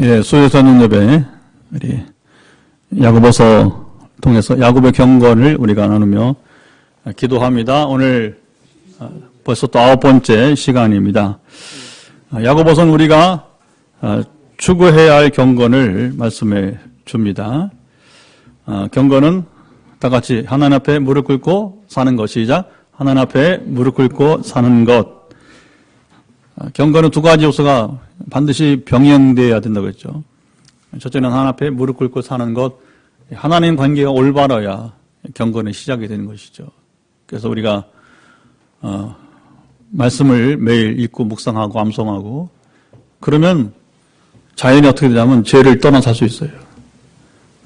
예, 수요사는 예배, 우리 야고보서 통해서 야고보의 경건을 우리가 나누며 기도합니다. 오늘 벌써 또 9번째 시간입니다. 야고보서는 우리가 추구해야 할 경건을 말씀해 줍니다. 경건은 다 같이 하나님 앞에 무릎 꿇고 사는 것이자 하나님 앞에 무릎 꿇고 사는 것. 경건은 두 가지 요소가 반드시 병행되어야 된다고 했죠. 첫째는 하나님 앞에 무릎 꿇고 사는 것, 하나님 관계가 올바라야 경건의 시작이 되는 것이죠. 그래서 우리가 말씀을 매일 읽고 묵상하고 암송하고 그러면 자연이 어떻게 되냐면 죄를 떠나 살 수 있어요.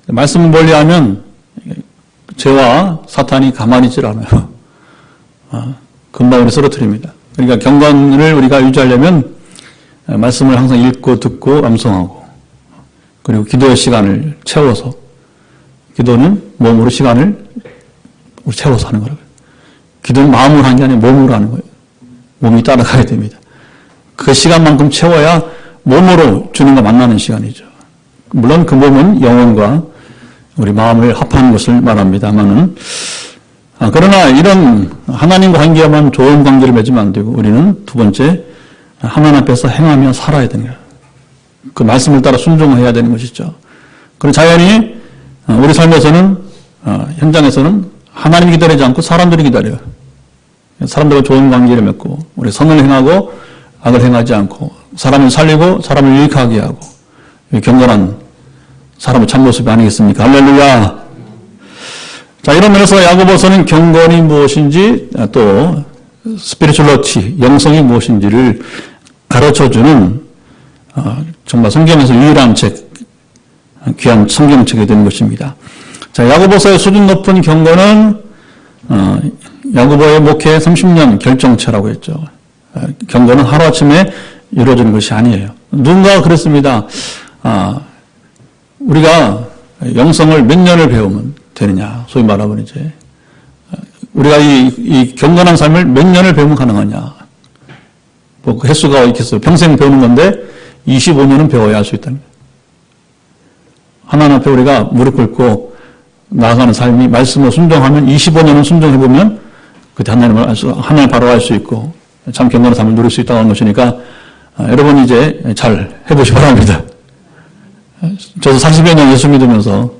말씀을 멀리하면 죄와 사탄이 가만히 있질 않아요. 금방 우리 쓰러뜨립니다. 그러니까 경건을 우리가 유지하려면 말씀을 항상 읽고 듣고 암송하고 그리고 기도의 시간을 채워서 기도는 몸으로 시간을 우리 채워서 하는 거라고요. 기도는 마음으로 하는 게 아니라 몸으로 하는 거예요. 몸이 따라가야 됩니다. 그 시간만큼 채워야 몸으로 주님과 만나는 시간이죠. 물론 그 몸은 영혼과 우리 마음을 합하는 것을 말합니다만은 그러나 이런 하나님과 관계만 좋은 관계를 맺으면 안 되고 우리는 두 번째 하나님 앞에서 행하며 살아야 되는 거예요. 그 말씀을 따라 순종해야 되는 것이죠. 그리고 자연히 우리 삶에서는 현장에서는 하나님이 기다리지 않고 사람들이 기다려요. 사람들과 좋은 관계를 맺고 우리 선을 행하고 악을 행하지 않고 사람을 살리고 사람을 유익하게 하고 경건한 사람의 참모습이 아니겠습니까? 할렐루야. 자, 이런 면에서 야고보서는 경건이 무엇인지 또 스피리추얼러치, 영성이 무엇인지를 가르쳐주는 정말 성경에서 유일한 책, 귀한 성경책이 되는 것입니다. 자, 야고보서의 수준 높은 경건은 야고보의 목회 30년 결정체라고 했죠. 경건은 하루아침에 이루어지는 것이 아니에요. 누군가 그랬습니다. 우리가 영성을 몇 년을 배우면 되느냐, 소위 말하면 이제 우리가 이 경건한 삶을 몇 년을 배우면 가능하냐. 뭐 횟수가 있겠어요. 평생 배우는 건데 25년은 배워야 할 수 있다는 거예요. 하나님 앞에 우리가 무릎 꿇고 나아가는 삶이 말씀으로 순종하면 25년은 순종해보면 그때 하나님을 바로 알 수 있고 참 경건한 삶을 누릴 수 있다고 하는 것이니까 여러분 이제 잘 해보시기 바랍니다. 저도 40여 년 예수 믿으면서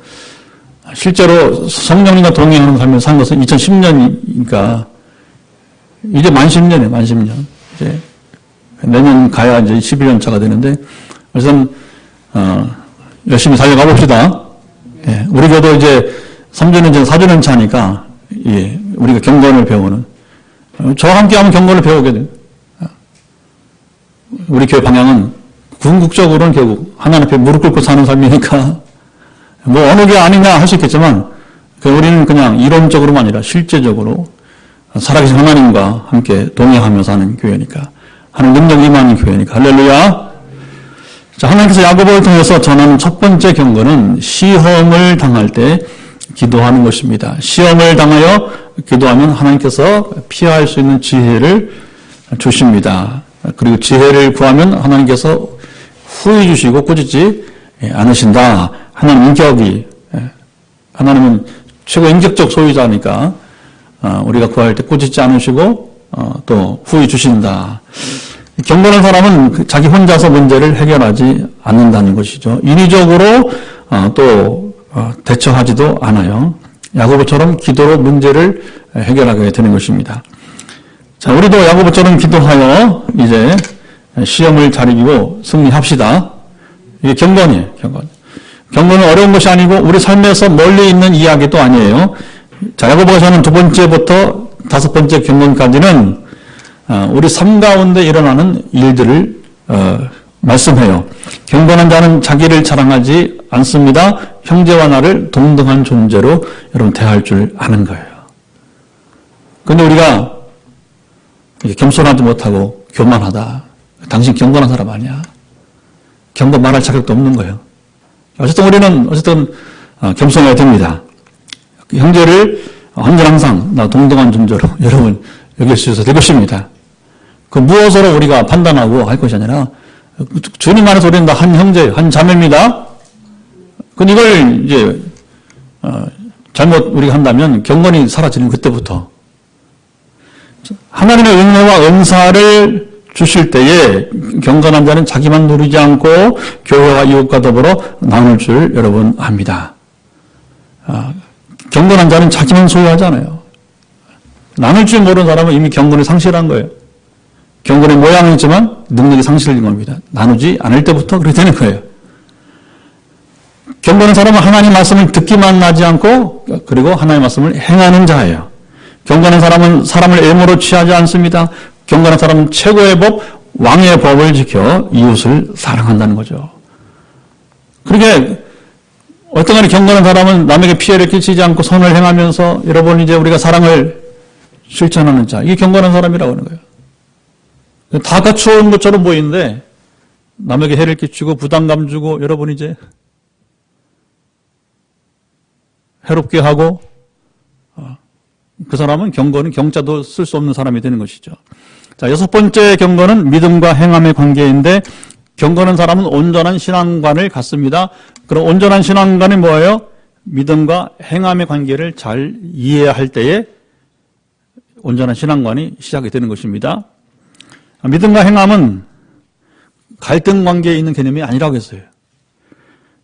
실제로 성령님과 동행하는 삶을 산 것은 2010년이니까 이제 만 10년이에요. 만 10년. 이제 내년 가야 이제 11년 차가 되는데 그래서 열심히 살려가 봅시다. 예, 우리 교도 이제 3주년 전 4주년 차니까 예, 우리가 경건을 배우는 저와 함께하면 경건을 배우게 돼요. 우리 교회 방향은 궁극적으로는 결국 하나님 앞에 무릎 꿇고 사는 삶이니까 뭐 어느 게 아니냐 할 수 있겠지만 우리는 그냥 이론적으로만 아니라 실제적으로 살아계신 하나님과 함께 동행하며 사는 교회니까 하나님 능력이 임하는 교회니까 할렐루야. 자, 하나님께서 야고보를 통해서 전하는 첫 번째 경건은 시험을 당할 때 기도하는 것입니다. 시험을 당하여 기도하면 하나님께서 피할 수 있는 지혜를 주십니다. 그리고 지혜를 구하면 하나님께서 후히 주시고 꾸짖지 않으신다. 하나님 인격이, 하나님은 최고 인격적 소유자니까 우리가 구할 때 꾸짖지 않으시고 또 후히 주신다. 경건한 사람은 자기 혼자서 문제를 해결하지 않는다는 것이죠. 인위적으로 또 대처하지도 않아요. 야고보처럼 기도로 문제를 해결하게 되는 것입니다. 자, 우리도 야고보처럼 기도하여 이제 시험을 잘 이기고 승리합시다. 이게 경건이에요. 경건은 어려운 것이 아니고 우리 삶에서 멀리 있는 이야기도 아니에요. 자, 야고보가 저는 두 번째부터 다섯 번째 경건까지는 우리 삶 가운데 일어나는 일들을 말씀해요. 경건한 자는 자기를 자랑하지 않습니다. 형제와 나를 동등한 존재로 여러분 대할 줄 아는 거예요. 그런데 우리가 겸손하지 못하고 교만하다. 당신 경건한 사람 아니야. 경건 말할 자격도 없는 거예요. 어쨌든 우리는 겸손해야 됩니다. 형제를 언제나 항상 나 동등한 존재로 여러분 여길 수 있어서 될 것입니다. 그 무엇으로 우리가 판단하고 할 것이 아니라 주님 안에서 우리는 다 한 형제, 한 자매입니다. 근데 이걸 이제 잘못 우리가 한다면 경건이 사라지는 그때부터. 하나님의 은혜와 은사를 주실 때에 경건한 자는 자기만 누리지 않고 교회와 이웃과 더불어 나눌 줄 여러분 압니다. 경건한 자는 자기만 소유하지 않아요. 나눌 줄 모르는 사람은 이미 경건을 상실한 거예요. 경건의 모양은 있지만 능력이 상실된 겁니다. 나누지 않을 때부터 그렇게 되는 거예요. 경건한 사람은 하나님 말씀을 듣기만 하지 않고 그리고 하나님 말씀을 행하는 자예요. 경건한 사람은 사람을 애모로 취하지 않습니다. 경건한 사람은 최고의 법, 왕의 법을 지켜 이웃을 사랑한다는 거죠. 그렇게 어떤 간에 경건한 사람은 남에게 피해를 끼치지 않고 선을 행하면서 여러분 이제 우리가 사랑을 실천하는 자, 이게 경건한 사람이라고 하는 거예요. 다 갖춰온 것처럼 보이는데 남에게 해를 끼치고 부담감 주고 여러분 이제 해롭게 하고 그 사람은 경건은 경자도 쓸 수 없는 사람이 되는 것이죠. 자, 여섯 번째 경건은 믿음과 행함의 관계인데 경건한 사람은 온전한 신앙관을 갖습니다. 그럼 온전한 신앙관이 뭐예요? 믿음과 행함의 관계를 잘 이해할 때에 온전한 신앙관이 시작이 되는 것입니다. 믿음과 행함은 갈등 관계에 있는 개념이 아니라고 했어요.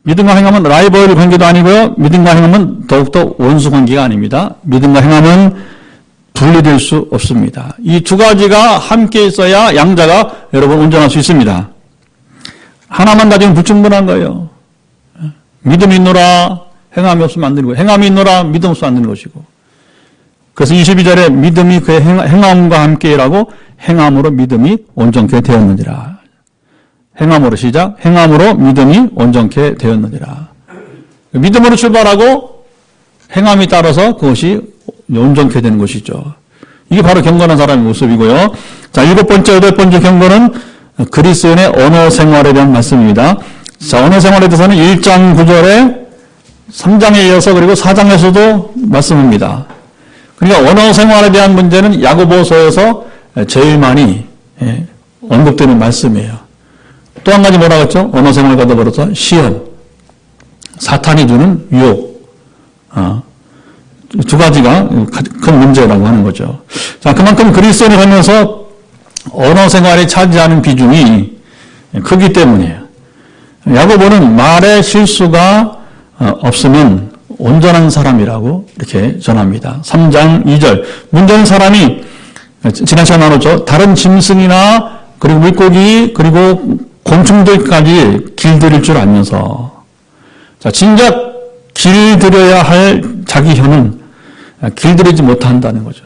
믿음과 행함은 라이벌 관계도 아니고요. 믿음과 행함은 더욱더 원수 관계가 아닙니다. 믿음과 행함은 분리될 수 없습니다. 이 두 가지가 함께 있어야 양자가 여러분 온전할 수 있습니다. 하나만 가지면 불충분한 거예요. 믿음이 있노라 행함이 없으면 안 되는 거예요. 행함이 있노라 믿음 없으면 안 되는 것이고. 그래서 22절에 믿음이 그의 행함과 함께라고 행함으로 믿음이 온전케 되었느니라. 행함으로 시작. 행함으로 믿음이 온전케 되었느니라. 믿음으로 출발하고 행함이 따라서 그것이 온전케 되는 것이죠. 이게 바로 경건한 사람의 모습이고요. 자, 일곱 번째, 여덟 번째 경건은 그리스도인의 언어 생활에 대한 말씀입니다. 자, 언어 생활에 대해서는 1장 9절에 3장에 이어서 그리고 4장에서도 말씀합니다. 그러니까 언어 생활에 대한 문제는 야고보서에서 제일 많이 언급되는 말씀이에요. 또 한 가지 뭐라고 했죠? 언어 생활과 더불어서 시험, 사탄이 주는 유혹, 두 가지가 큰 문제라고 하는 거죠. 자, 그만큼 그리스도인을 하면서 언어 생활에 차지하는 비중이 크기 때문이에요. 야고보는 말에 실수가 없으면 온전한 사람이라고 이렇게 전합니다. 3장 2절. 문제는 사람이 지난 시간에 나눴죠. 다른 짐승이나 그리고 물고기 그리고 곤충들까지 길들일 줄 알면서 자, 진작 길들여야 할 자기 혀는 길들이지 못한다는 거죠.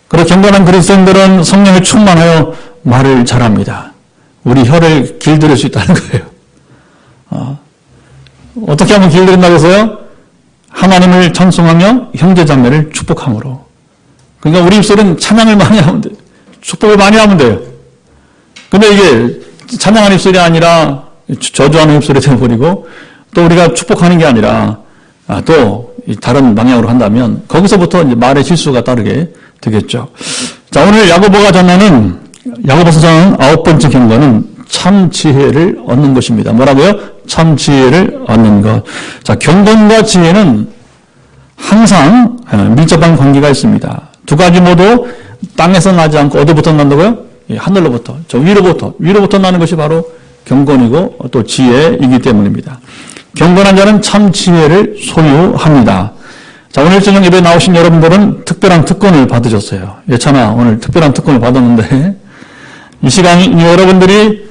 그리고 경건한 그리스도인들은 성령에 충만하여 말을 잘합니다. 우리 혀를 길들일 수 있다는 거예요. 어떻게 하면 길들인다고 해서요? 하나님을 찬송하며 형제자매를 축복함으로. 그러니까 우리 입술은 찬양을 많이 하면 돼요. 축복을 많이 하면 돼요. 근데 이게 찬양하는 입술이 아니라 저주하는 입술이 되어버리고 또 우리가 축복하는 게 아니라 또 다른 방향으로 한다면 거기서부터 이제 말의 실수가 따르게 되겠죠. 자, 오늘 야고보가 전하는 야고보서 전하는 9번째 경건은 참 지혜를 얻는 것입니다. 뭐라고요? 참 지혜를 얻는 것. 자, 경건과 지혜는 항상 밀접한 관계가 있습니다. 두 가지 모두 땅에서 나지 않고 어디부터 난다고요? 하늘로부터, 저 위로부터 나는 것이 바로 경건이고 또 지혜이기 때문입니다. 경건한 자는 참 지혜를 소유합니다. 자, 오늘 저녁 예배에 나오신 여러분들은 특별한 특권을 받으셨어요. 예찬아, 오늘 특별한 특권을 받았는데 이 시간 여러분들이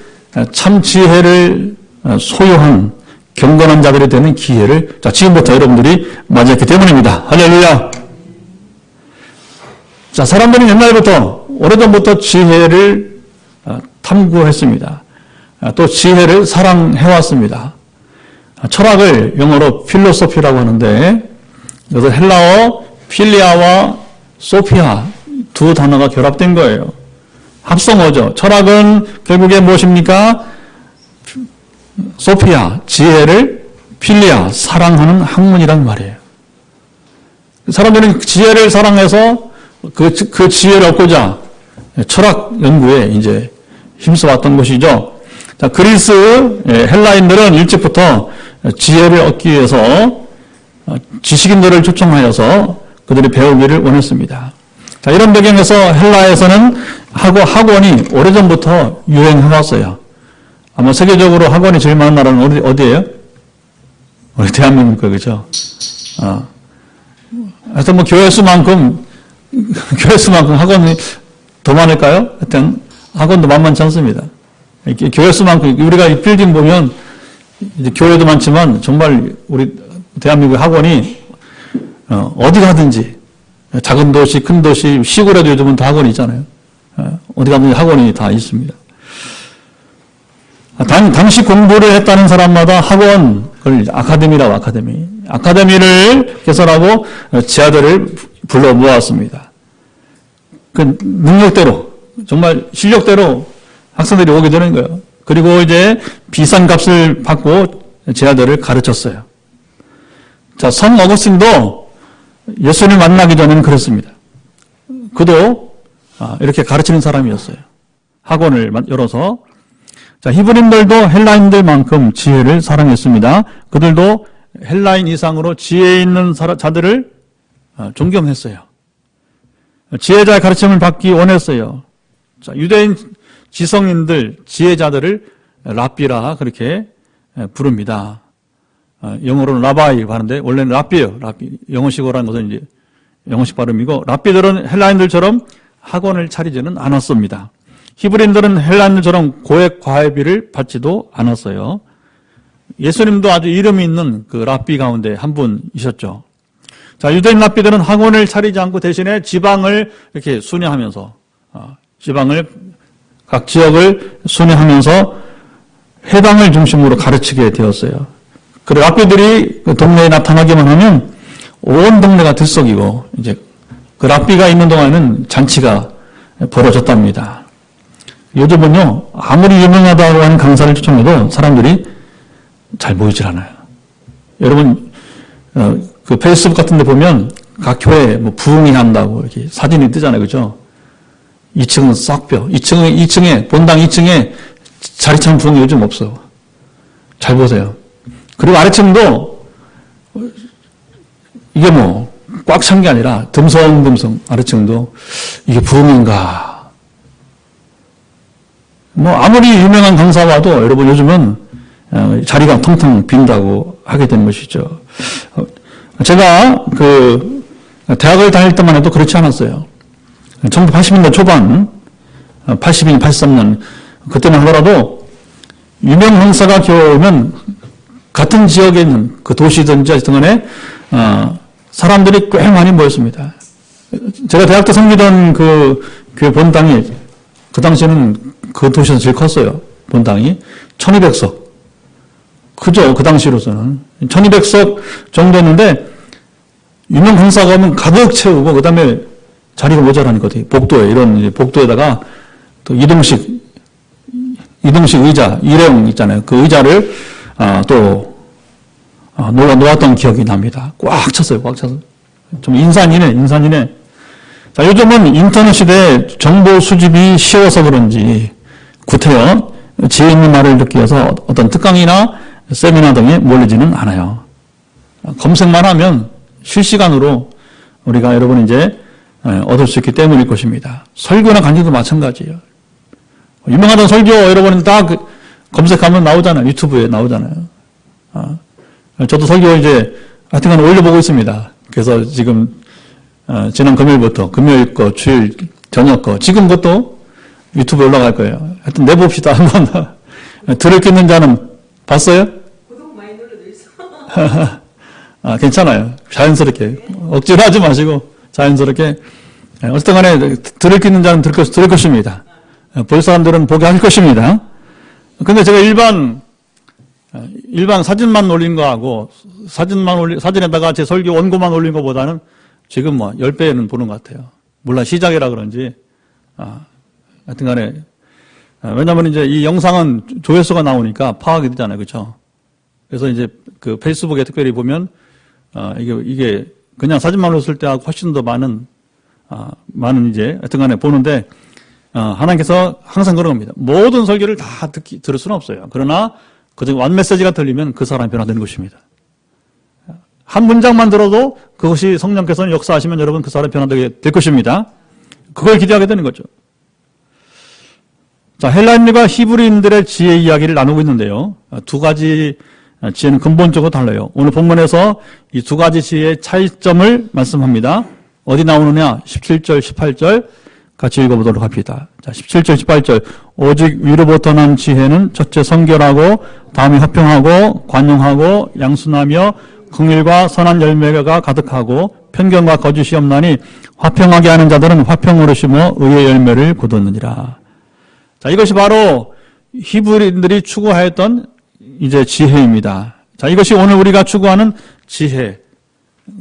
참 지혜를 소유한 경건한 자들이 되는 기회를 자, 지금부터 여러분들이 맞이했기 때문입니다. 할렐루야. 자, 사람들은 옛날부터 오래전부터 지혜를 탐구했습니다. 또 지혜를 사랑해왔습니다. 철학을 영어로 필로소피라고 하는데 이것은 헬라어 필리아와 소피아 두 단어가 결합된 거예요. 합성어죠. 철학은 결국에 무엇입니까? 소피아, 지혜를 필리아, 사랑하는 학문이란 말이에요. 사람들은 지혜를 사랑해서 그 지혜를 얻고자 철학 연구에 이제 힘써왔던 곳이죠. 자, 그리스 헬라인들은 일찍부터 지혜를 얻기 위해서 지식인들을 초청하여서 그들이 배우기를 원했습니다. 자, 이런 배경에서 헬라에서는 학원이 오래전부터 유행해왔어요. 아마 세계적으로 학원이 제일 많은 나라는 어디예요? 우리 대한민국, 그죠? 하여튼 뭐 교회 수만큼 학원이 더 많을까요? 하여튼 학원도 만만치 않습니다. 교회 수만큼, 우리가 이 빌딩 보면 이제 교회도 많지만 정말 우리 대한민국 학원이 어디 가든지 작은 도시, 큰 도시, 시골에도 요즘은 다 학원이 있잖아요. 어디 가든지 학원이 다 있습니다. 당시 공부를 했다는 사람마다 학원, 그걸 아카데미라고 아카데미를 개설하고 지하들을 불러 모았습니다. 그 능력대로, 정말 실력대로 학생들이 오게 되는 거예요. 그리고 이제 비싼 값을 받고 제자들을 가르쳤어요. 자, 성 어거스틴도 예수님을 만나기 전에는 그랬습니다. 그도 이렇게 가르치는 사람이었어요. 학원을 열어서. 자, 히브리인들도 헬라인들만큼 지혜를 사랑했습니다. 그들도 헬라인 이상으로 지혜 있는 자들을 존경했어요. 지혜자의 가르침을 받기 원했어요. 자, 유대인 지성인들, 지혜자들을 랍비라 그렇게 부릅니다. 영어로는 라바이 하는데 원래는 랍비예요. 랍비. 영어식어라는 것은 이제 영어식 발음이고, 랍비들은 헬라인들처럼 학원을 차리지는 않았습니다. 히브리인들은 헬라인들처럼 고액 과외비를 받지도 않았어요. 예수님도 아주 이름이 있는 그 랍비 가운데 한 분이셨죠. 자, 유대인 랍비들은 학원을 차리지 않고 대신에 지방을 이렇게 순회하면서, 각 지역을 순회하면서 해당을 중심으로 가르치게 되었어요. 그 랍비들이 그 동네에 나타나기만 하면 온 동네가 들썩이고, 이제 그 랍비가 있는 동안에는 잔치가 벌어졌답니다. 요즘은요, 아무리 유명하다고 하는 강사를 초청해도 사람들이 잘 모이질 않아요. 여러분, 그 페이스북 같은 데 보면 각 교회 뭐 부흥이 한다고 이렇게 사진이 뜨잖아요. 그죠? 2층은 싹뼈. 2층에, 본당 2층에 자리 찬 부흥이 요즘 없어. 잘 보세요. 그리고 아래층도 이게 뭐 꽉 찬 게 아니라 듬성듬성 아래층도 이게 부흥인가. 뭐 아무리 유명한 강사와도 여러분 요즘은 자리가 텅텅 빈다고 하게 되는 것이죠. 제가 그 대학을 다닐 때만 해도 그렇지 않았어요. 1980년대 초반, 82년, 83년 그때만 하더라도 유명 강사가 겨우면 같은 지역에 있는 그 도시든지 등간에 사람들이 꽤 많이 모였습니다. 제가 대학 때 섬기던 그 교회 본당이 그 당시에는 그 도시에서 제일 컸어요. 본당이 1200석. 그죠? 그 당시로서는 1200석 정도였는데 유명 강사가 오면 가득 채우고 그 다음에 자리가 모자라니까 복도에 이런 복도에다가 또 이동식 의자 일회용 있잖아요. 그 의자를 놓았던 기억이 납니다. 꽉 찼어요. 꽉 차서 좀 인산이네. 자, 요즘은 인터넷 시대에 정보 수집이 쉬워서 그런지 구태여 지혜 있는 말을 듣기 위해서 어떤 특강이나 세미나 등에 몰리지는 않아요. 검색만 하면 실시간으로 우리가 여러분 이제 얻을 수 있기 때문일 것입니다. 설교나 강의도 마찬가지예요. 유명하던 설교 여러분은 다 검색하면 나오잖아요. 유튜브에 나오잖아요. 저도 설교 이제 하여튼간 올려보고 있습니다. 그래서 지금 지난 금요일부터 금요일 거, 주일 저녁 거 지금 그것도 유튜브에 올라갈 거예요. 하여튼 내봅시다. 한번 들을 게 있는 자는 봤어요? 구독 많이 눌러져 있어. 괜찮아요. 자연스럽게 억지로 하지 마시고 자연스럽게 어쨌든 간에 들을 게 있는 자는 들을 것입니다. 볼 사람들은 보게 할 것입니다. 근데 제가 일반 사진만 올린 거하고 사진에다가 제 설교 원고만 올린 것보다는 지금 뭐 10배는 보는 것 같아요. 물론 시작이라 그런지 하여튼 간에 왜냐면 이제 이 영상은 조회수가 나오니까 파악이 되잖아요. 그렇죠? 그래서 이제 그 페이스북에 특별히 보면 이게 그냥 사진만 올렸을 때하고 훨씬 더 많은 이제 하여튼 간에 보는데 하나님께서 항상 그런 겁니다. 모든 설교를 다 들을 수는 없어요. 그러나 그중 완 메시지가 들리면 그 사람이 변화되는 것입니다. 한 문장만 들어도 그것이 성령께서는 역사하시면 여러분 그 사람이 변화되게 될 것입니다. 그걸 기대하게 되는 거죠. 자, 헬라인들과 히브리인들의 지혜 이야기를 나누고 있는데요. 두 가지 지혜는 근본적으로 달라요. 오늘 본문에서 이 두 가지 지혜의 차이점을 말씀합니다. 어디 나오느냐? 17절, 18절 같이 읽어보도록 합니다. 자, 17절, 18절. 오직 위로부터 난 지혜는 첫째 성결하고 다음에 화평하고 관용하고 양순하며 긍휼과 선한 열매가 가득하고 편견과 거짓이 없나니 화평하게 하는 자들은 화평으로 심어 의의 열매를 거두느니라. 자, 이것이 바로 히브리인들이 추구하였던 이제 지혜입니다. 자, 이것이 오늘 우리가 추구하는 지혜,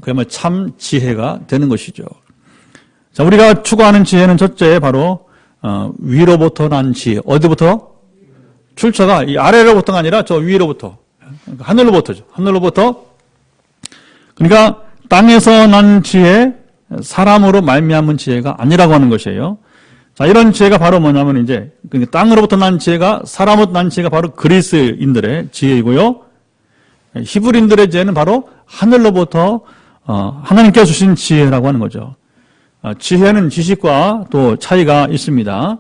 그야말로 참 지혜가 되는 것이죠. 자, 우리가 추구하는 지혜는 첫째 바로 위로부터 난 지혜. 어디부터? 출처가 이 아래로부터가 아니라 저 위로부터, 하늘로부터죠. 하늘로부터. 그러니까 땅에서 난 지혜, 사람으로 말미암은 지혜가 아니라고 하는 것이에요. 자, 이런 지혜가 바로 뭐냐면 이제 땅으로부터 난 지혜가, 사람으로부터 난 지혜가 바로 그리스인들의 지혜이고요. 히브리인들의 지혜는 바로 하늘로부터 하나님께서 주신 지혜라고 하는 거죠. 지혜는 지식과 또 차이가 있습니다.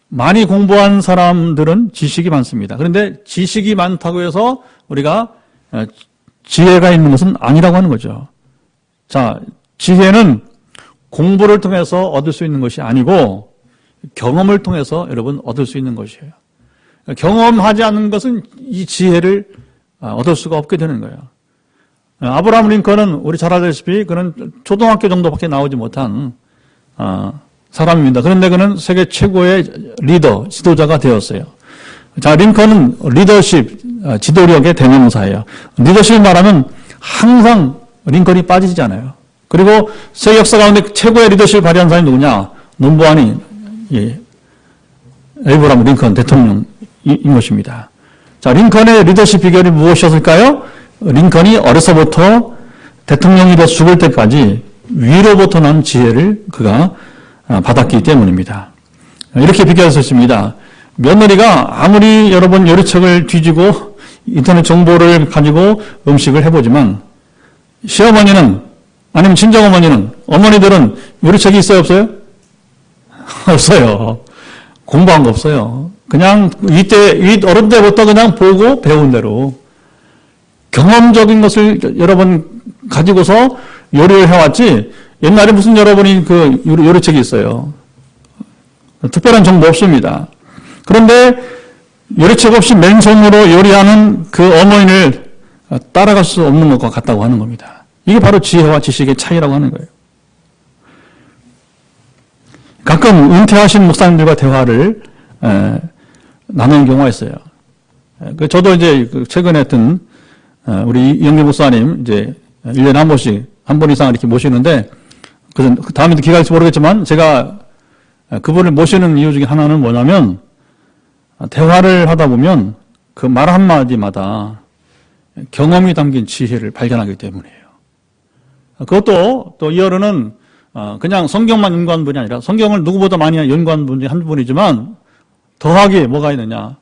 많이 공부한 사람들은 지식이 많습니다. 그런데 지식이 많다고 해서 우리가 지혜가 있는 것은 아니라고 하는 거죠. 자, 지혜는 공부를 통해서 얻을 수 있는 것이 아니고 경험을 통해서 여러분 얻을 수 있는 것이에요. 경험하지 않는 것은 이 지혜를 얻을 수가 없게 되는 거예요. 아브라함 링컨은 우리 잘 알다시피 그는 초등학교 정도밖에 나오지 못한 사람입니다. 그런데 그는 세계 최고의 리더, 지도자가 되었어요. 자, 링컨은 리더십, 지도력의 대명사예요. 리더십을 말하면 항상 링컨이 빠지지 않아요. 그리고 세계 역사 가운데 최고의 리더십을 발휘한 사람이 누구냐? 넘버원이 에이브라함 링컨 대통령인 것입니다. 자, 링컨의 리더십 비결이 무엇이었을까요? 링컨이 어려서부터 대통령이 돼 죽을 때까지 위로부터 난 지혜를 그가 받았기 때문입니다. 이렇게 비교할 수 있습니다. 며느리가 아무리 여러 번 요리책을 뒤지고 인터넷 정보를 가지고 음식을 해보지만 시어머니는 아니면 친정어머니는, 어머니들은 요리책이 있어요, 없어요? 없어요. 공부한 거 없어요. 그냥 어른 때부터 그냥 보고 배운 대로 경험적인 것을 여러 번 가지고서 요리를 해왔지, 옛날에 무슨 여러분이 그 요리책이 있어요. 특별한 정보 없습니다. 그런데 요리책 없이 맨손으로 요리하는 그 어머니를 따라갈 수 없는 것과 같다고 하는 겁니다. 이게 바로 지혜와 지식의 차이라고 하는 거예요. 가끔 은퇴하신 목사님들과 대화를 나누는 경우가 있어요. 저도 이제 최근에 했던 우리 이영기 목사님 이제 1년에 한 번씩, 한 번 이상 이렇게 모시는데, 그 다음에도 기회가 있을지 모르겠지만, 제가 그분을 모시는 이유 중에 하나는 뭐냐면, 대화를 하다 보면 그 말 한마디마다 경험이 담긴 지혜를 발견하기 때문이에요. 그것도 또 이어르는 그냥 성경만 연구한 분이 아니라 성경을 누구보다 많이 연구한 분이 한 분이지만 더하기 뭐가 있느냐.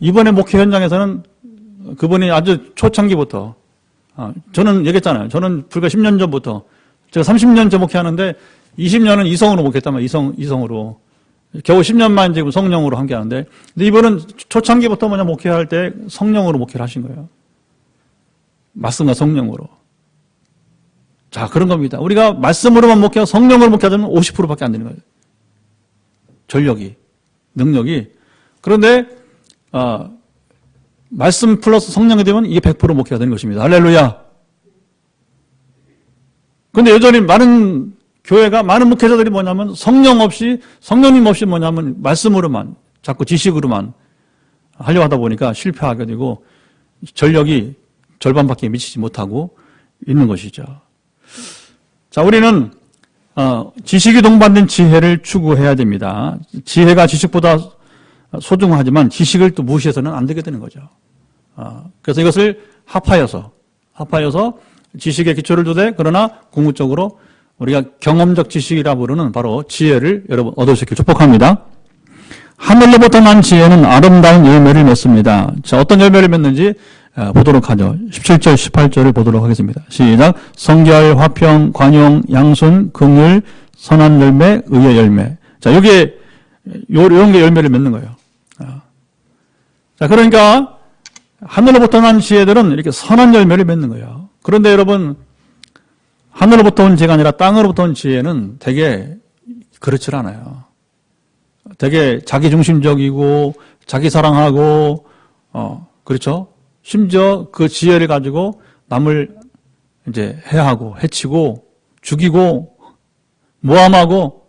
이번에 목회 현장에서는 그분이 아주 초창기부터 저는 얘기했잖아요. 저는 불과 10년 전부터 제가 30년째 목회하는데 20년은 이성으로 목회했단 말이에요. 이성으로. 겨우 10년만 지금 성령으로 함께 하는데 근데 이분은 초창기부터 뭐냐 목회할 때 성령으로 목회를 하신 거예요. 말씀과 성령으로. 자, 그런 겁니다. 우리가 말씀으로만 목회하고 성령으로 목회하자면 50%밖에 안 되는 거예요. 전력이, 능력이. 그런데 말씀 플러스 성령이 되면 이게 100% 목회가 되는 것입니다. 할렐루야. 그런데 여전히 많은 교회가, 많은 목회자들이 뭐냐면 성령님 없이 뭐냐면 말씀으로만, 자꾸 지식으로만 하려고 하다 보니까 실패하게 되고 전력이 절반밖에 미치지 못하고 있는 것이죠. 자, 우리는 지식이 동반된 지혜를 추구해야 됩니다. 지혜가 지식보다 소중하지만 지식을 또 무시해서는 안 되게 되는 거죠. 그래서 이것을 합하여서 지식의 기초를 두되 그러나 궁극적으로 우리가 경험적 지식이라 부르는 바로 지혜를 여러분 얻으시길 축복합니다. 하늘로부터 난 지혜는 아름다운 열매를 맺습니다. 자, 어떤 열매를 맺는지 보도록 하죠. 17절, 18절을 보도록 하겠습니다. 시작. 성결, 화평, 관용, 양순, 긍휼, 선한 열매, 의의 열매. 자, 여기에 이런 게 열매를 맺는 거예요. 자, 그러니까 하늘로부터 난 지혜들은 이렇게 선한 열매를 맺는 거예요. 그런데 여러분, 하늘로부터 온 지혜가 아니라 땅으로부터 온 지혜는 되게 그렇지 않아요. 되게 자기중심적이고 자기 사랑하고 그렇죠? 심지어 그 지혜를 가지고 남을 이제 해하고 해치고 죽이고 모함하고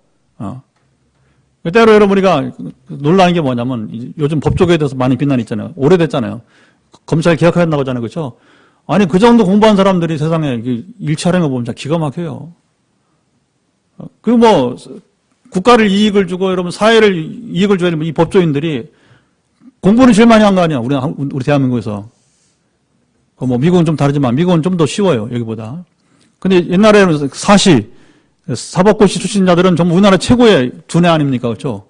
때로 여러분 우리가 놀라는 게 뭐냐면 요즘 법조계에 대해서 많이 비난이 있잖아요. 오래됐잖아요. 검찰 개혁한다고 하잖아요. 그렇죠? 아니 그 정도 공부한 사람들이 세상에 일처하는 거 보면 진짜 기가 막혀요. 그 뭐 국가를 이익을 주고 여러분 사회를 이익을 줘야 되면 이 법조인들이 공부는 제일 많이 한 거 아니야. 우리 대한민국에서. 뭐 미국은 좀 다르지만 미국은 좀 더 쉬워요. 여기보다. 근데 옛날에는 사법고시 출신자들은 정말 우리나라 최고의 두뇌 아닙니까? 그렇죠?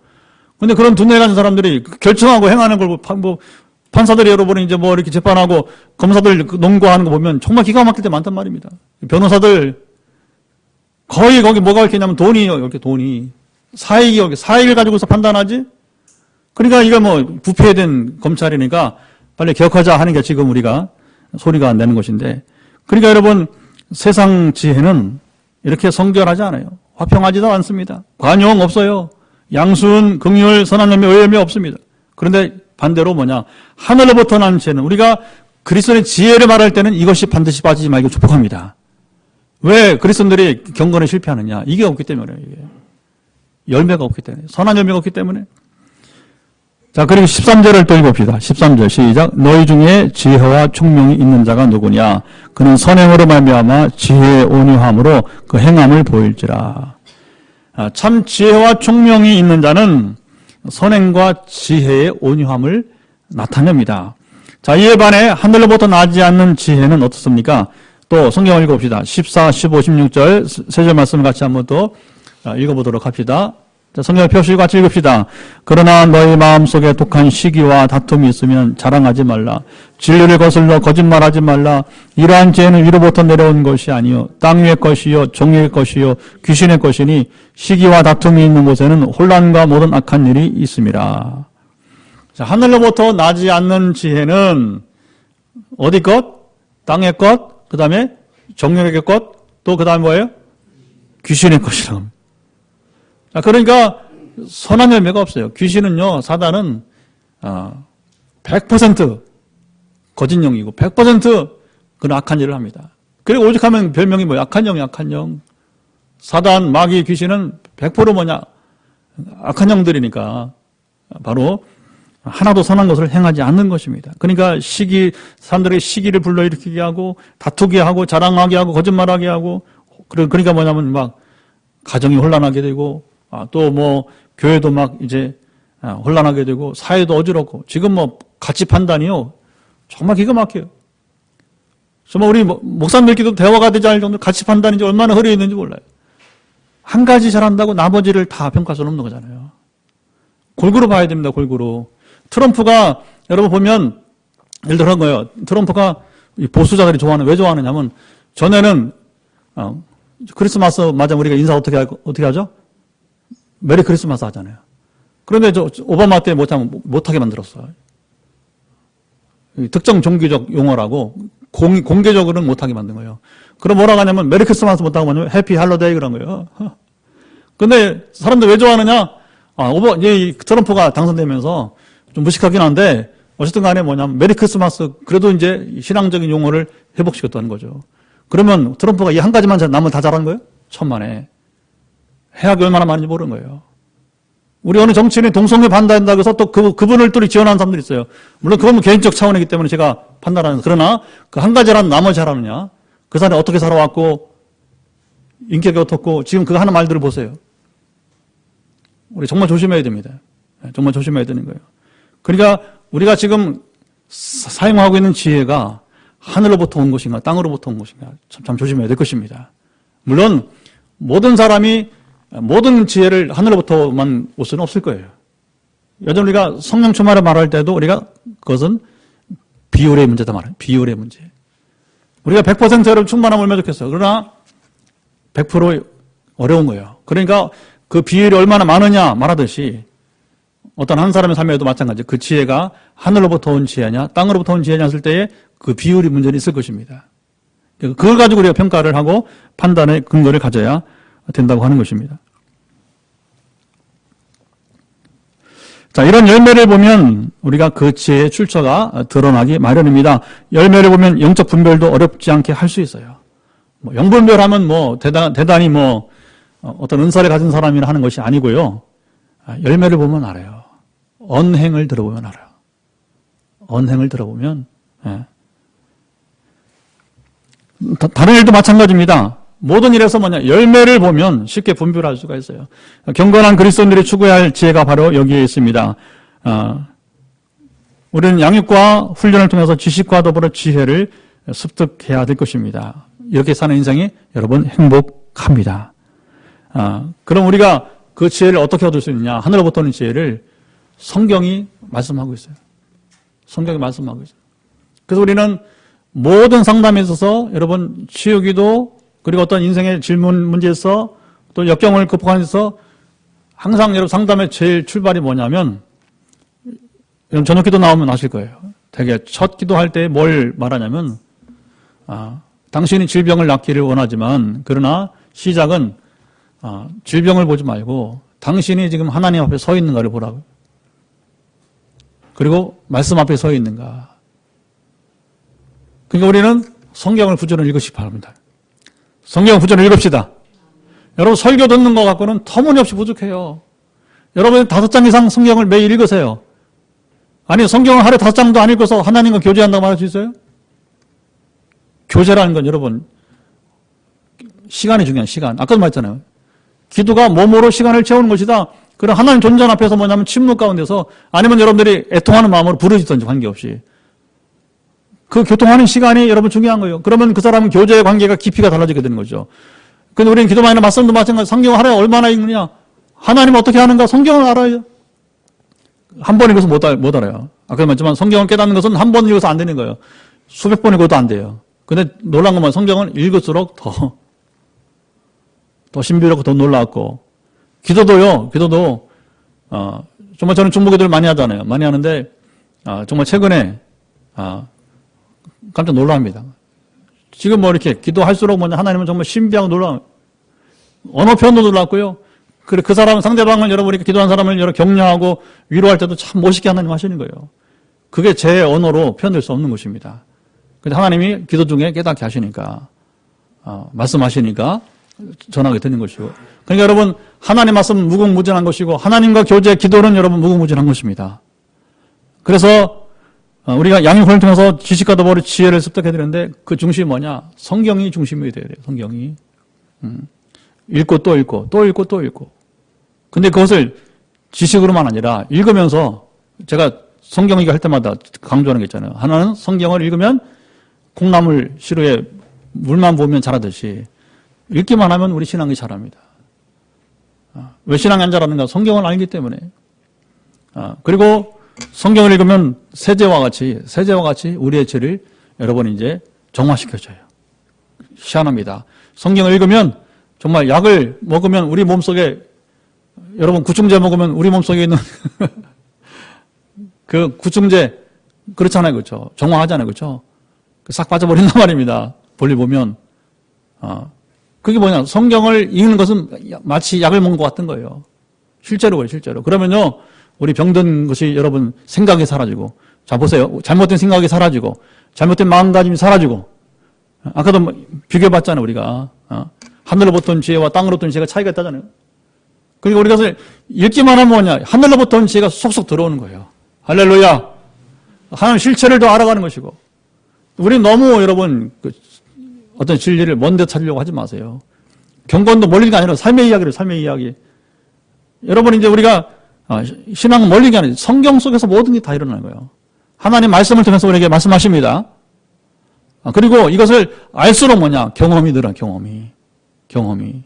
근데 그런 두뇌 가진 사람들이 결정하고 행하는 걸 뭐 판사들이 여러분 이제 뭐 이렇게 재판하고 검사들 논거하는 거 보면 정말 기가 막힐 때 많단 말입니다. 변호사들 거의 거기 뭐가 이렇게 있냐면 돈이에요. 이렇게 돈이. 사익을 가지고서 판단하지? 그러니까 이거 뭐 부패된 검찰이니까 빨리 개혁하자 하는 게 지금 우리가 소리가 안 내는 것인데. 그러니까 여러분 세상 지혜는 이렇게 성결하지 않아요. 화평하지도 않습니다. 관용 없어요. 양순, 긍휼, 선한 열매, 의의 열매 없습니다. 그런데 반대로 뭐냐? 하늘로부터 난 지혜는 우리가 그리스도의 지혜를 말할 때는 이것이 반드시 빠지지 말고 축복합니다. 왜 그리스도인들이 경건에 실패하느냐? 이게 없기 때문에 이게. 열매가 없기 때문에. 선한 열매가 없기 때문에. 자, 그리고 13절을 또 읽읍시다. 13절 시작. 너희 중에 지혜와 총명이 있는 자가 누구냐? 그는 선행으로 말미암아 지혜의 온유함으로 그 행함을 보일지라. 참 지혜와 총명이 있는 자는 선행과 지혜의 온유함을 나타냅니다. 자, 이에 반해 하늘로부터 나지 않는 지혜는 어떻습니까? 또 성경을 읽어봅시다. 14, 15, 16절 세 절 말씀을 같이 한번 또 읽어보도록 합시다. 자, 성경을 펴시고 같이 읽읍시다. 그러나 너희 마음속에 독한 시기와 다툼이 있으면 자랑하지 말라. 진리를 거슬러 거짓말하지 말라. 이러한 죄는 위로부터 내려온 것이 아니요 땅 위의 것이요 종의 것이요 귀신의 것이니 시기와 다툼이 있는 곳에는 혼란과 모든 악한 일이 있음이라. 자, 하늘로부터 나지 않는 지혜는 어디 것? 땅의 것, 그 다음에 정욕의 것, 또 그 다음에 뭐예요? 귀신의 것이라고 합니다. 자, 그러니까 선한 열매가 없어요. 귀신은요, 사단은 100% 거짓령이고 100% 그런 악한 일을 합니다. 그리고 오직하면 별명이 뭐예요? 악한 영, 악한 영. 사단, 마귀, 귀신은 100% 뭐냐? 악한 영들이니까 바로 하나도 선한 것을 행하지 않는 것입니다. 그러니까 사람들에게 시기를 불러일으키게 하고 다투게 하고 자랑하게 하고 거짓말하게 하고 그러니까 뭐냐면 막 가정이 혼란하게 되고 또 뭐 교회도 막 이제 혼란하게 되고 사회도 어지럽고 지금 뭐 가치 판단이요 정말 기가 막혀요. 정말 우리 목사님들끼리도 대화가 되지 않을 정도로 가치 판단이 얼마나 흐려 있는지 몰라요. 한 가지 잘한다고 나머지를 다 평가할 수는 없는 거잖아요. 골고루 봐야 됩니다. 골고루. 트럼프가 여러분 보면 예를 들어 그런 거예요. 트럼프가 보수자들이 왜 좋아하느냐면 전에는 크리스마스 맞아 우리가 인사 어떻게 하죠? 메리 크리스마스 하잖아요. 그런데 오바마 때 못하게 만들었어요. 특정 종교적 용어라고 공개적으로는 못하게 만든 거예요. 그럼 뭐라고 하냐면 메리 크리스마스 못하고 뭐냐면 해피 할로데이 그런 거예요. 근데 사람들 왜 좋아하느냐? 트럼프가 당선되면서 좀 무식하긴 한데 어쨌든 간에 뭐냐면 메리 크리스마스 그래도 이제 신앙적인 용어를 회복시켰다는 거죠. 그러면 트럼프가 이 한 가지만 남은 다 잘한 거예요? 천만에. 해악이 얼마나 많은지 모르는 거예요. 우리 어느 정치인이 동성애 반대한다고 해서 또 그분을 또 지원하는 사람들이 있어요. 물론 그건 개인적 차원이기 때문에 제가 판단하는 그러나 그 한 가지라는 나머지 잘하느냐? 그 사람이 어떻게 살아왔고 인격이 어떻고 지금 그 하는 말들을 보세요. 우리 정말 조심해야 됩니다. 정말 조심해야 되는 거예요. 그러니까 우리가 지금 사용하고 있는 지혜가 하늘로부터 온 것인가 땅으로부터 온 것인가 참 조심해야 될 것입니다. 물론 모든 사람이 모든 지혜를 하늘로부터만 올 수는 없을 거예요. 여전히 우리가 성령 충만을 말할 때도 우리가 그것은 비율의 문제다 말해요. 비율의 문제. 우리가 100%를 충만하면 얼마나 좋겠어. 그러나 100% 어려운 거예요. 그러니까 그 비율이 얼마나 많으냐 말하듯이 어떤 한 사람의 삶에도 마찬가지. 그 지혜가 하늘로부터 온 지혜냐 땅으로부터 온 지혜냐 했을 때에 그 비율이 문제는 있을 것입니다. 그걸 가지고 우리가 평가를 하고 판단의 근거를 가져야 된다고 하는 것입니다. 자, 이런 열매를 보면 우리가 그 지혜의 출처가 드러나기 마련입니다. 열매를 보면 영적 분별도 어렵지 않게 할 수 있어요. 뭐 영분별하면 뭐 대단히 뭐 어떤 은사를 가진 사람이나 하는 것이 아니고요. 열매를 보면 알아요. 언행을 들어보면 알아요. 언행을 들어보면 예. 다른 일도 마찬가지입니다. 모든 일에서 열매를 보면 쉽게 분별할 수가 있어요. 경건한 그리스도인들이 추구해야 할 지혜가 바로 여기에 있습니다. 우리는 양육과 훈련을 통해서 지식과 더불어 지혜를 습득해야 될 것입니다. 이렇게 사는 인생이 여러분 행복합니다. 그럼 우리가 그 지혜를 어떻게 얻을 수 있느냐? 하늘로부터 오는 지혜를 성경이 말씀하고 있어요. 성경이 말씀하고 있어요. 그래서 우리는 모든 상담에 있어서 여러분 치유기도 그리고 어떤 인생의 질문 문제에서 또 역경을 극복하는 데서 항상 여러분 상담의 제일 출발이 뭐냐면 여러분 저녁 기도 나오면 아실 거예요. 되게 첫 기도할 때 뭘 말하냐면 당신이 질병을 낫기를 원하지만 그러나 시작은 질병을 보지 말고 당신이 지금 하나님 앞에 서 있는가를 보라고. 그리고 말씀 앞에 서 있는가. 그러니까 우리는 성경을 부지런히 읽으시기 바랍니다. 성경 부지런히 읽읍시다. 여러분 설교 듣는 것 갖고는 터무니없이 부족해요. 여러분 5장 이상 성경을 매일 읽으세요. 아니 성경을 하루에 5장도 안 읽어서 하나님과 교제한다고 말할 수 있어요? 교제라는 건 여러분 시간이 중요한 시간. 아까도 말했잖아요. 기도가 몸으로 시간을 채우는 것이다. 그럼 하나님 존재 앞에서 뭐냐면 침묵 가운데서 아니면 여러분들이 애통하는 마음으로 부르짖든지 관계없이 그 교통하는 시간이 여러분 중요한 거예요. 그러면 그 사람은 교제의 관계가 깊이가 달라지게 되는 거죠. 근데 우리는 기도만이나 말씀도 마찬가지. 성경을 하루에 얼마나 읽느냐. 하나님 어떻게 하는가 성경을 알아요. 한 번 읽어서 못 알아요. 아까 말했지만 성경을 깨닫는 것은 한 번 읽어서 안 되는 거예요. 수백 번 읽어도 안 돼요. 근데 놀란 것만 성경을 읽을수록 더 신비롭고 더 놀랍고 기도도 정말 저는 중보기도를 많이 하잖아요. 많이 하는데 정말 최근에 깜짝 놀랍니다. 지금 뭐 이렇게 기도할수록 하나님은 정말 신비하고 놀라워요. 언어 표현도 놀랍고요. 그 사람 상대방을 여러분이 기도한 사람을 격려하고 위로할 때도 참 멋있게 하나님 하시는 거예요. 그게 제 언어로 표현될 수 없는 것입니다. 근데 하나님이 기도 중에 깨닫게 하시니까 말씀하시니까 전하게 되는 것이고. 그러니까 여러분 하나님 말씀은 무궁무진한 것이고 하나님과 교제 기도는 여러분 무궁무진한 것입니다. 그래서 우리가 양육을 통해서 지식과 더불어 지혜를 습득해야 되는데 그 중심이 뭐냐? 성경이 중심이 돼야 돼요. 성경이. 읽고 또 읽고 또 읽고 또 읽고. 근데 그것을 지식으로만 아니라 읽으면서 제가 성경 얘기할 때마다 강조하는 게 있잖아요. 하나는 성경을 읽으면 콩나물 시루에 물만 보면 자라듯이 읽기만 하면 우리 신앙이 자랍니다. 왜 신앙이 안 자라는가? 성경을 알기 때문에. 그리고 성경을 읽으면 세제와 같이 우리의 죄를 여러분 이제 정화시켜줘요. 희한합니다. 성경을 읽으면 정말 약을 먹으면 우리 몸속에 여러분 구충제 먹으면 우리 몸속에 있는 그 구충제 그렇잖아요. 그렇죠? 정화하잖아요. 그렇죠? 싹 빠져버린단 말입니다. 볼일 보면. 그게 뭐냐? 성경을 읽는 것은 마치 약을 먹는 것 같은 거예요. 실제로 그래요. 실제로. 그러면요. 우리 병든 것이 여러분 생각이 사라지고 자 보세요. 잘못된 생각이 사라지고 잘못된 마음가짐이 사라지고 아까도 비교해봤잖아요. 우리가 하늘로부터 온 지혜와 땅으로부터 온 지혜가 차이가 있다잖아요. 그러니까 우리가 그것을 읽기만 하면 뭐냐 하늘로부터 온 지혜가 쏙쏙 들어오는 거예요. 할렐루야. 하나님 실체를 더 알아가는 것이고 우리 너무 여러분 어떤 진리를 먼데 찾으려고 하지 마세요. 경건도 멀리가 아니라 삶의 이야기를 삶의 이야기. 여러분 이제 우리가 신앙은 멀리가 아니라 성경 속에서 모든 게 다 일어나는 거예요. 하나님 말씀을 통해서 우리에게 말씀하십니다. 그리고 이것을 알수록 뭐냐? 경험이 늘어, 경험이.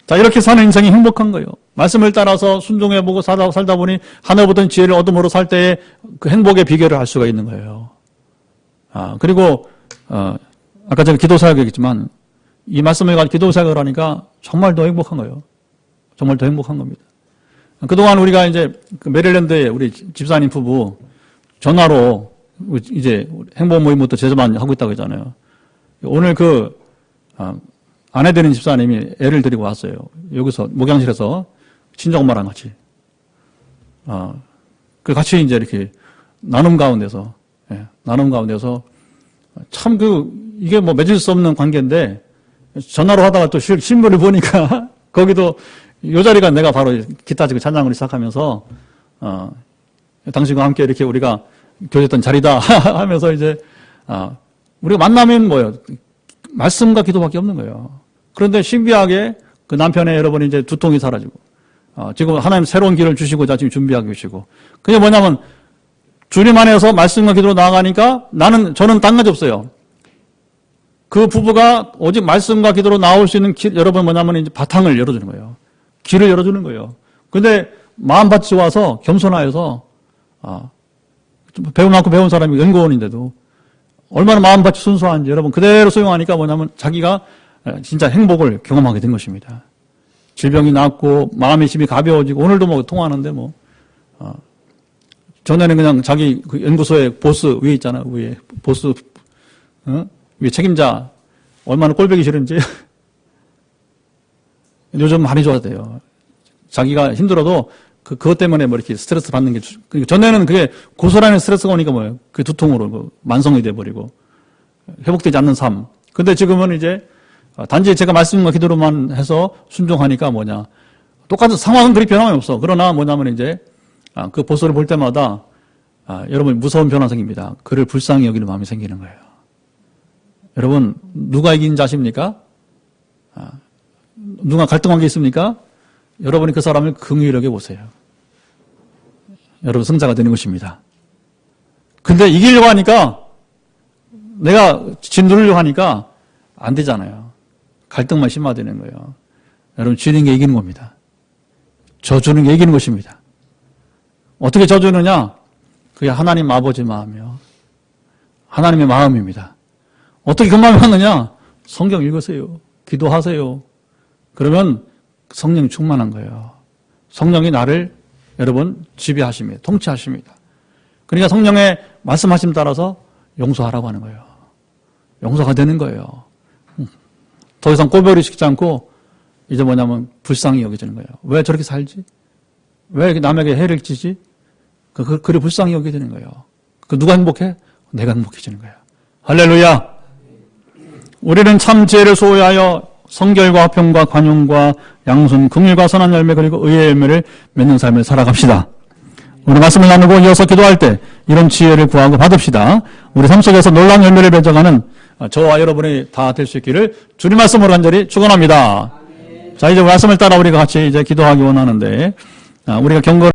자, 이렇게 사는 인생이 행복한 거예요. 말씀을 따라서 순종해보고 살다 보니 하늘보던 지혜를 얻음으로 살 때의 그 행복의 비결을 알 수가 있는 거예요. 그리고, 아까 제가 기도 사역을 했지만, 이 말씀을 가지고 기도 사역을 하니까 정말 더 행복한 거예요. 정말 더 행복한 겁니다. 그동안 우리가 이제 그 메릴랜드에 우리 집사님 부부 전화로 이제 행복 모임부터 제자만 하고 있다고 했잖아요. 오늘 아내 되는 집사님이 애를 데리고 왔어요. 여기서 목양실에서 친정 엄마랑 같이. 같이 이제 이렇게 나눔 가운데서 참 이게 뭐 맺을 수 없는 관계인데 전화로 하다가 또 신문을 보니까 거기도 요 자리가 내가 바로 기타 치고 찬양을 시작하면서 당신과 함께 이렇게 우리가 교제했던 자리다 하면서 이제 우리가 만나면 뭐예요? 말씀과 기도밖에 없는 거예요. 그런데 신비하게 그 남편의 여러분이 이제 두통이 사라지고 지금 하나님 새로운 길을 주시고자 지금 준비하고 계시고 그게 뭐냐면 주님 안에서 말씀과 기도로 나아가니까 저는 딴 가지 없어요. 그 부부가 오직 말씀과 기도로 나올 수 있는 길, 여러분 뭐냐면 이제 바탕을 열어주는 거예요. 길을 열어주는 거예요. 근데 마음밭이 와서 겸손하여서 배움 많고 배운 사람이 연구원인데도 얼마나 마음밭이 순수한지 여러분 그대로 수용하니까 뭐냐면 자기가 진짜 행복을 경험하게 된 것입니다. 질병이 낫고 마음의 힘이 가벼워지고 오늘도 뭐 통화하는데 전에는 그냥 자기 그 연구소에 보스 위에 있잖아. 위에 보스 위에 책임자 얼마나 꼴보기 싫은지 요즘 많이 좋아졌대요. 자기가 힘들어도 그것 때문에 뭐 이렇게 스트레스 받는 게 전에는 그게 고스란히 스트레스가 오니까 뭐예요? 그 두통으로 만성이 돼버리고 회복되지 않는 삶. 근데 지금은 이제 단지 제가 말씀과 기도로만 해서 순종하니까 똑같은 상황은 그리 변함이 없어. 그러나 뭐냐면 이제 그 보스를 볼 때마다 여러분 무서운 변화 생깁니다. 그를 불쌍히 여기는 마음이 생기는 거예요. 여러분 누가 이긴 자십니까? 누가 갈등한 게 있습니까? 여러분이 그 사람을 긍휼히 여겨보세요. 여러분 승자가 되는 것입니다. 근데 이기려고 하니까 내가 진누르려고 하니까 안 되잖아요. 갈등만 심화되는 거예요. 여러분 지는 게 이기는 겁니다. 져주는 게 이기는 것입니다. 어떻게 져주느냐? 그게 하나님 아버지 마음이요. 하나님의 마음입니다. 어떻게 그 마음이 왔느냐? 성경 읽으세요. 기도하세요. 그러면 성령 충만한 거예요. 성령이 나를 여러분 지배하십니다. 통치하십니다. 그러니까 성령의 말씀하심 따라서 용서하라고 하는 거예요. 용서가 되는 거예요. 더 이상 꼴보기 시키지 않고 이제 뭐냐면 불쌍히 여겨지는 거예요. 왜 저렇게 살지? 왜 이렇게 남에게 해를 지지? 그를 불쌍히 여겨지는 거예요. 누가 행복해? 내가 행복해지는 거예요. 할렐루야! 우리는 참 지혜를 소유하여 성결과 화평과 관용과 양순, 긍휼과 선한 열매 그리고 의의 열매를 맺는 삶을 살아갑시다. 우리 말씀을 나누고 이어서 기도할 때 이런 지혜를 구하고 받읍시다. 우리 삶 속에서 놀라운 열매를 맺어가는 저와 여러분이 다 될 수 있기를 주님 말씀으로 간절히 축원합니다. 자, 이제 말씀을 따라 우리가 같이 이제 기도하기 원하는데 우리가 경건